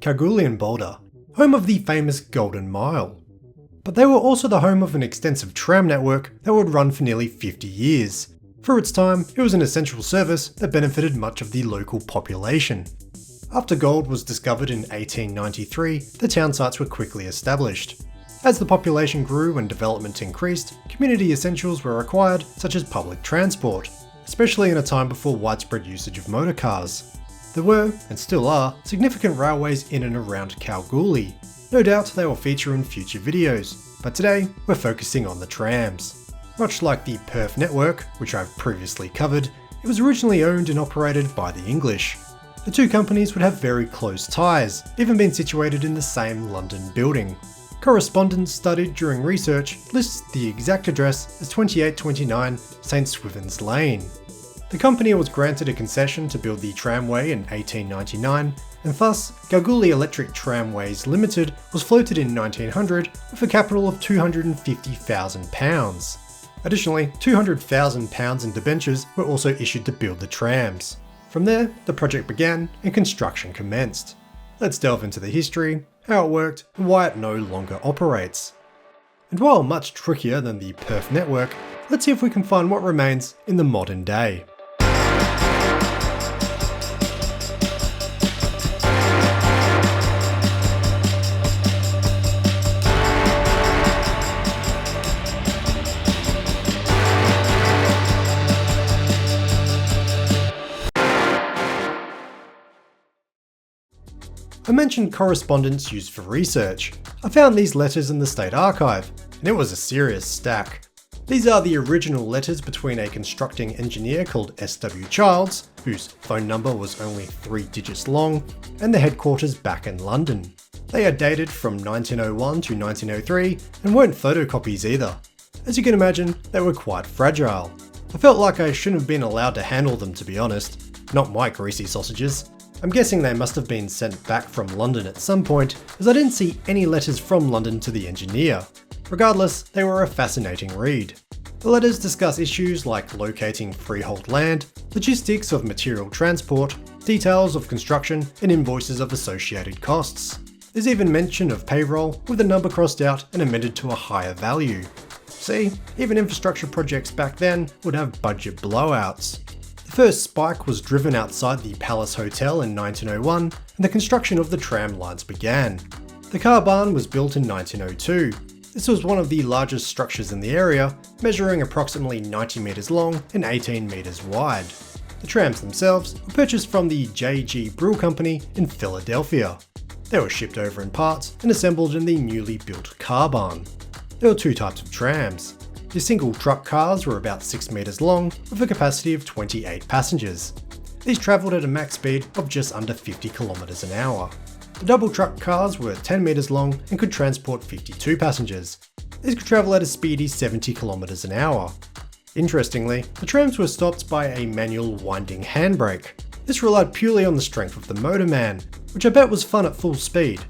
Kalgoorlie Boulder, home of the famous Golden Mile. But they were also the home of an extensive tram network that would run for nearly 50 years. For its time, it was an essential service that benefited much of the local population. After gold was discovered in 1893, the town sites were quickly established. As the population grew and development increased, community essentials were required, such as public transport, especially in a time before widespread usage of motor cars. There were, and still are, significant railways in and around Kalgoorlie. No doubt they will feature in future videos, but today we're focusing on the trams. Much like the Perth network, which I've previously covered, it was originally owned and operated by the English. The two companies would have very close ties, even being situated in the same London building. Correspondence studied during research lists the exact address as 2829 St Swithin's Lane. The company was granted a concession to build the tramway in 1899, and thus Kalgoorlie Electric Tramways Limited was floated in 1900 with a capital of £250,000. Additionally, £200,000 in debentures were also issued to build the trams. From there, the project began and construction commenced. Let's delve into the history, how it worked, and why it no longer operates. And while much trickier than the Perth network, let's see if we can find what remains in the modern day. I mentioned correspondence used for research. I found these letters in the State Archive, and it was a serious stack. These are the original letters between a constructing engineer called S.W. Childs, whose phone number was only 3 digits long, and the headquarters back in London. They are dated from 1901 to 1903 and weren't photocopies either. As you can imagine, they were quite fragile. I felt like I shouldn't have been allowed to handle them, to be honest. Not my greasy sausages. I'm guessing they must have been sent back from London at some point, as I didn't see any letters from London to the engineer. Regardless, they were a fascinating read. The letters discuss issues like locating freehold land, logistics of material transport, details of construction, and invoices of associated costs. There's even mention of payroll, with a number crossed out and amended to a higher value. See, even infrastructure projects back then would have budget blowouts. The first spike was driven outside the Palace Hotel in 1901, and the construction of the tram lines began. The car barn was built in 1902. This was one of the largest structures in the area, measuring approximately 90 metres long and 18 metres wide. The trams themselves were purchased from the J.G. Brill Company in Philadelphia. They were shipped over in parts and assembled in the newly built car barn. There were two types of trams. The single truck cars were about 6 metres long with a capacity of 28 passengers. These travelled at a max speed of just under 50 km an hour. The double truck cars were 10 metres long and could transport 52 passengers. These could travel at a speedy 70 km an hour. Interestingly, the trams were stopped by a manual winding handbrake. This relied purely on the strength of the motorman, which I bet was fun at full speed.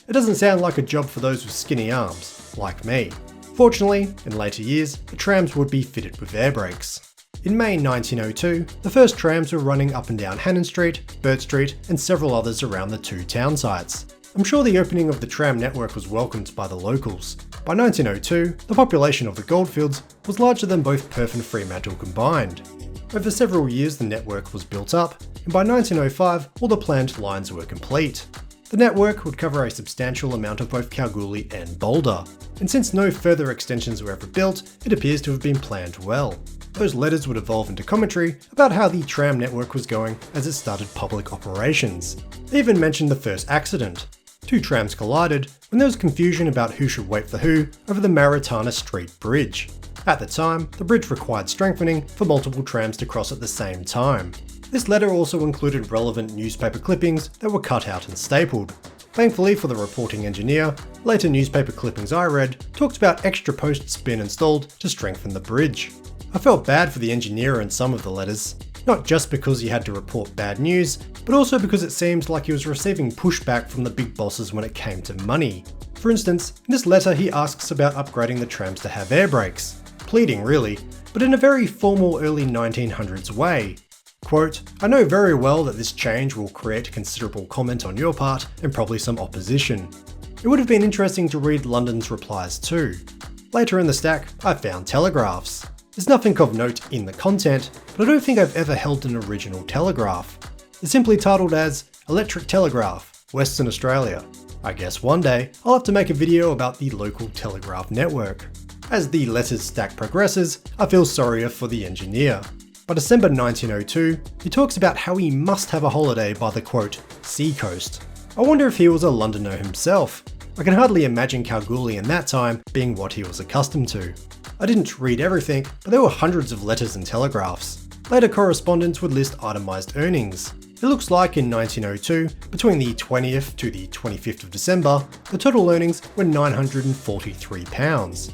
It doesn't sound like a job for those with skinny arms, like me. Fortunately, in later years, the trams would be fitted with air brakes. In May 1902, the first trams were running up and down Hannon Street, Burt Street, and several others around the two town sites. I'm sure the opening of the tram network was welcomed by the locals. By 1902, the population of the goldfields was larger than both Perth and Fremantle combined. Over several years the network was built up, and by 1905 all the planned lines were complete. The network would cover a substantial amount of both Kalgoorlie and Boulder, and since no further extensions were ever built, it appears to have been planned well. Those letters would evolve into commentary about how the tram network was going as it started public operations. They even mentioned the first accident. Two trams collided when there was confusion about who should wait for who over the Maritana Street Bridge. At the time, the bridge required strengthening for multiple trams to cross at the same time. This letter also included relevant newspaper clippings that were cut out and stapled. Thankfully for the reporting engineer, later newspaper clippings I read talked about extra posts being installed to strengthen the bridge. I felt bad for the engineer in some of the letters, not just because he had to report bad news, but also because it seemed like he was receiving pushback from the big bosses when it came to money. For instance, in this letter he asks about upgrading the trams to have air brakes. Pleading really, but in a very formal early 1900s way. Quote, "I know very well that this change will create considerable comment on your part and probably some opposition. It would have been interesting to read London's replies too. Later in the stack, I found telegraphs. There's nothing of note in the content, but I don't think I've ever held an original telegraph. They're simply titled as Electric Telegraph, Western Australia. I guess one day I'll have to make a video about the local telegraph network." As the letters stack progresses, I feel sorrier for the engineer. By December 1902, he talks about how he must have a holiday by the quote, sea coast. I wonder if he was a Londoner himself. I can hardly imagine Kalgoorlie in that time being what he was accustomed to. I didn't read everything, but there were hundreds of letters and telegraphs. Later correspondence would list itemised earnings. It looks like in 1902, between the 20th to the 25th of December, the total earnings were £943.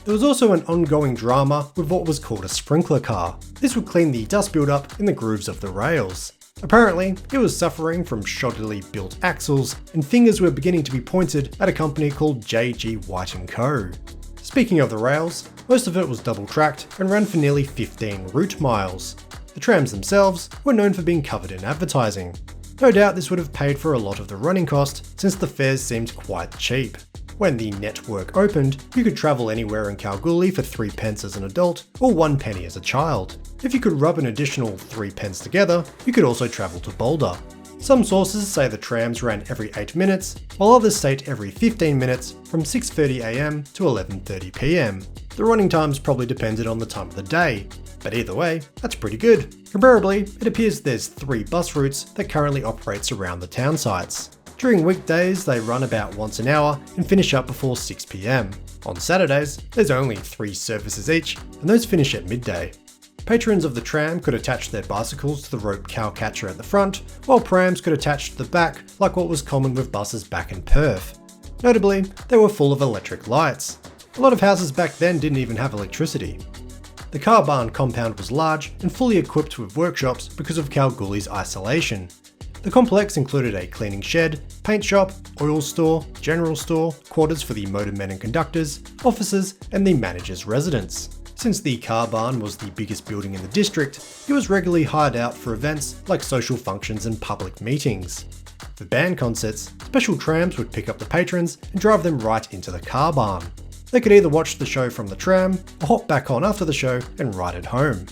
There was also an ongoing drama with what was called a sprinkler car. This would clean the dust build-up in the grooves of the rails. Apparently, it was suffering from shoddily built axles, and fingers were beginning to be pointed at a company called J.G. White & Co. Speaking of the rails, most of it was double-tracked and ran for nearly 15 route miles. The trams themselves were known for being covered in advertising. No doubt this would have paid for a lot of the running cost, since the fares seemed quite cheap. When the network opened, you could travel anywhere in Kalgoorlie for 3 pence as an adult or 1 penny as a child. If you could rub an additional 3 pence together, you could also travel to Boulder. Some sources say the trams ran every 8 minutes, while others state every 15 minutes from 6:30 am to 11:30 pm. The running times probably depended on the time of the day, but either way, that's pretty good. Comparably, it appears there's 3 bus routes that currently operates around the town sites. During weekdays, they run about once an hour and finish up before 6 pm. On Saturdays, there's only 3 services each, and those finish at midday. Patrons of the tram could attach their bicycles to the rope cowcatcher at the front, while prams could attach to the back like what was common with buses back in Perth. Notably, they were full of electric lights. A lot of houses back then didn't even have electricity. The car barn compound was large and fully equipped with workshops because of Kalgoorlie's isolation. The complex included a cleaning shed, paint shop, oil store, general store, quarters for the motormen and conductors, offices, and the manager's residence. Since the car barn was the biggest building in the district, it was regularly hired out for events like social functions and public meetings. For band concerts, special trams would pick up the patrons and drive them right into the car barn. They could either watch the show from the tram, or hop back on after the show and ride it home.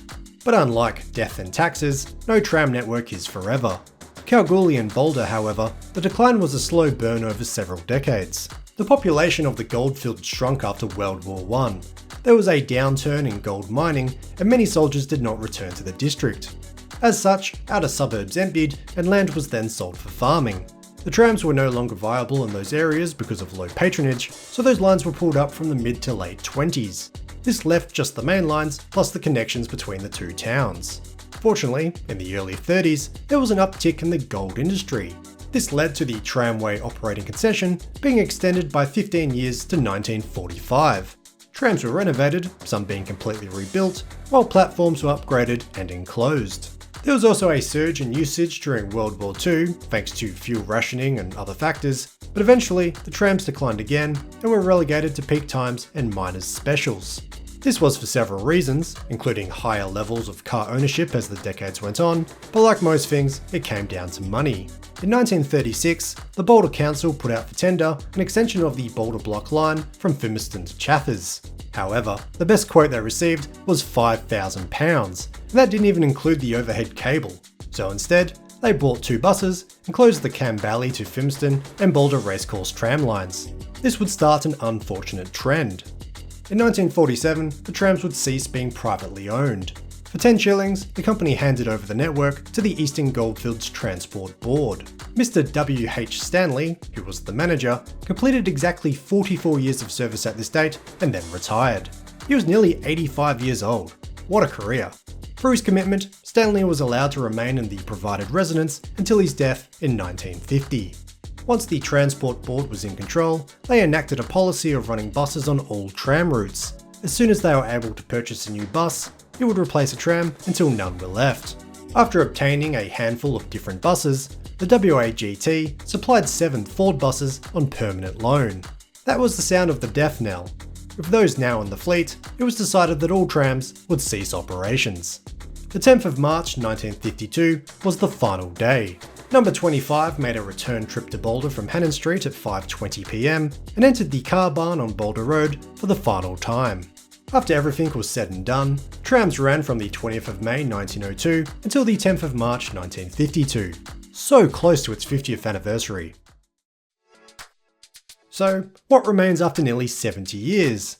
But unlike death and taxes, no tram network is forever. Kalgoorlie and Boulder, however, the decline was a slow burn over several decades. The population of the goldfields shrunk after World War I. There was a downturn in gold mining, and many soldiers did not return to the district. As such, outer suburbs emptied, and land was then sold for farming. The trams were no longer viable in those areas because of low patronage, so those lines were pulled up from the mid to late 20s. This left just the main lines, plus the connections between the two towns. Fortunately, in the early 30s, there was an uptick in the gold industry. This led to the tramway operating concession being extended by 15 years to 1945. Trams were renovated, some being completely rebuilt, while platforms were upgraded and enclosed. There was also a surge in usage during World War II, thanks to fuel rationing and other factors, but eventually the trams declined again and were relegated to peak times and miners' specials. This was for several reasons, including higher levels of car ownership as the decades went on, but like most things, it came down to money. In 1936, the Boulder Council put out for tender an extension of the Boulder Block line from Fimiston to Chathers. However, the best quote they received was £5,000, and that didn't even include the overhead cable. So instead, they bought 2 buses and closed the Cam Valley to Fimiston and Boulder Racecourse tram lines. This would start an unfortunate trend. In 1947, the trams would cease being privately owned. For 10 shillings, the company handed over the network to the Eastern Goldfields Transport Board. Mr. W.H. Stanley, who was the manager, completed exactly 44 years of service at this date and then retired. He was nearly 85 years old. What a career. For his commitment, Stanley was allowed to remain in the provided residence until his death in 1950. Once the Transport Board was in control, they enacted a policy of running buses on all tram routes. As soon as they were able to purchase a new bus, it would replace a tram until none were left. After obtaining a handful of different buses, the WAGT supplied 7 Ford buses on permanent loan. That was the sound of the death knell. With those now in the fleet, it was decided that all trams would cease operations. The 10th of March 1952 was the final day. Number 25 made a return trip to Boulder from Hannon Street at 5:20 PM and entered the car barn on Boulder Road for the final time. After everything was said and done, Trams ran from the 20th of May 1902 until the 10th of March 1952. So close to its 50th anniversary. So, what remains after nearly 70 years?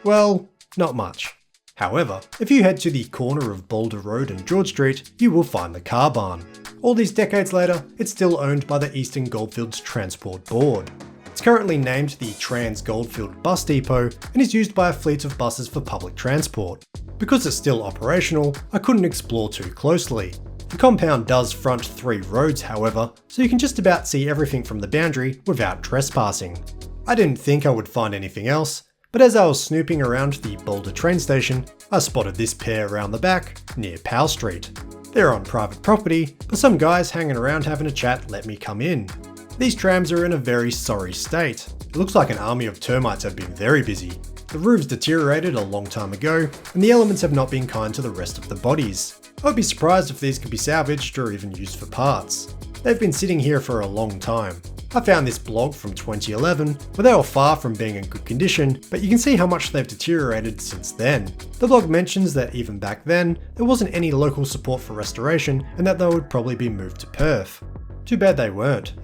Well, not much. However, if you head to the corner of Boulder Road and George Street, you will find the car barn. All these decades later, it's still owned by the Eastern Goldfields Transport Board. It's currently named the Trans Goldfield Bus Depot and is used by a fleet of buses for public transport. Because it's still operational, I couldn't explore too closely. The compound does front 3 roads, however, so you can just about see everything from the boundary without trespassing. I didn't think I would find anything else, but as I was snooping around the Boulder train station, I spotted this pair around the back, near Powell Street. They're on private property, but some guys hanging around having a chat let me come in. These trams are in a very sorry state. It looks like an army of termites have been very busy. The roofs deteriorated a long time ago, and the elements have not been kind to the rest of the bodies. I would be surprised if these could be salvaged or even used for parts. They've been sitting here for a long time. I found this blog from 2011, where they were far from being in good condition, but you can see how much they've deteriorated since then. The blog mentions that even back then, there wasn't any local support for restoration and that they would probably be moved to Perth. Too bad they weren't.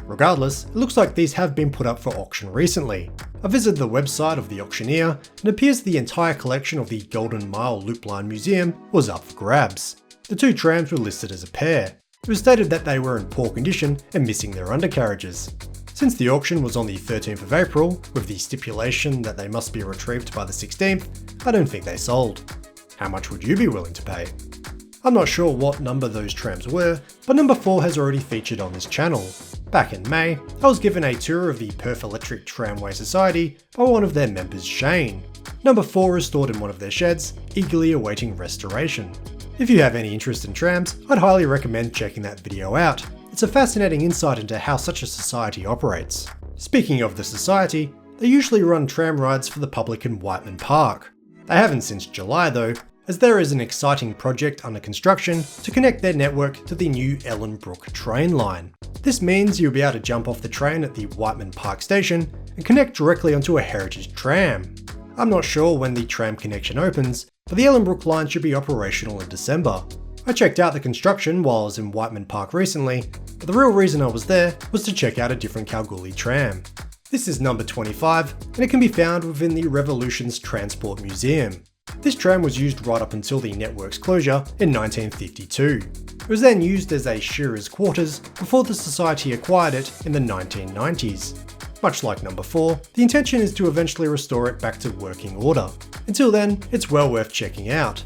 Regardless, it looks like these have been put up for auction recently. I visited the website of the auctioneer, and it appears the entire collection of the Golden Mile Loop Line Museum was up for grabs. The 2 trams were listed as a pair. It was stated that they were in poor condition and missing their undercarriages. Since the auction was on the 13th of April, with the stipulation that they must be retrieved by the 16th, I don't think they sold. How much would you be willing to pay? I'm not sure what number those trams were, but number 4 has already featured on this channel. Back in May, I was given a tour of the Perth Electric Tramway Society by one of their members, Shane. Number 4 is stored in one of their sheds, eagerly awaiting restoration. If you have any interest in trams, I'd highly recommend checking that video out. It's a fascinating insight into how such a society operates. Speaking of the society, they usually run tram rides for the public in Whiteman Park. They haven't since July though, as there is an exciting project under construction to connect their network to the new Ellenbrook train line. This means you'll be able to jump off the train at the Whiteman Park station and connect directly onto a heritage tram. I'm not sure when the tram connection opens, but the Ellenbrook line should be operational in December. I checked out the construction while I was in Whiteman Park recently, but the real reason I was there was to check out a different Kalgoorlie tram. This is number 25, and it can be found within the Revolution's Transport Museum. This tram was used right up until the network's closure in 1952. It was then used as a shearer's quarters before the society acquired it in the 1990s. Much like number 4, the intention is to eventually restore it back to working order. Until then, it's well worth checking out.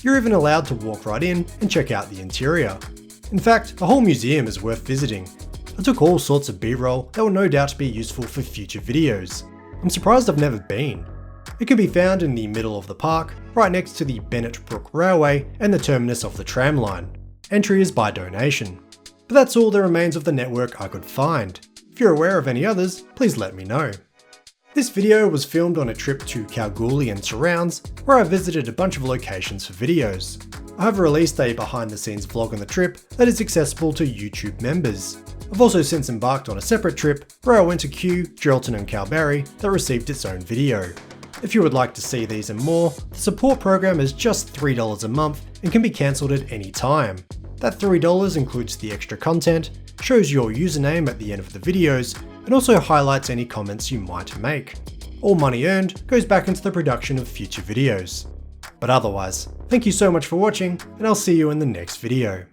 You're even allowed to walk right in and check out the interior. In fact, the whole museum is worth visiting. I took all sorts of B-roll that will no doubt be useful for future videos. I'm surprised I've never been. It can be found in the middle of the park, right next to the Bennett Brook Railway and the terminus of the tram line. Entry is by donation. But that's all that remains of the network I could find. If you're aware of any others, please let me know. This video was filmed on a trip to Kalgoorlie and surrounds, where I visited a bunch of locations for videos. I have released a behind the scenes vlog on the trip that is accessible to YouTube members. I've also since embarked on a separate trip where I went to Kew, Geraldton and Kalbarri that received its own video. If you would like to see these and more, the support program is just $3 a month and can be cancelled at any time. That $3 includes the extra content, shows your username at the end of the videos, and also highlights any comments you might make. All money earned goes back into the production of future videos. But otherwise, thank you so much for watching, and I'll see you in the next video.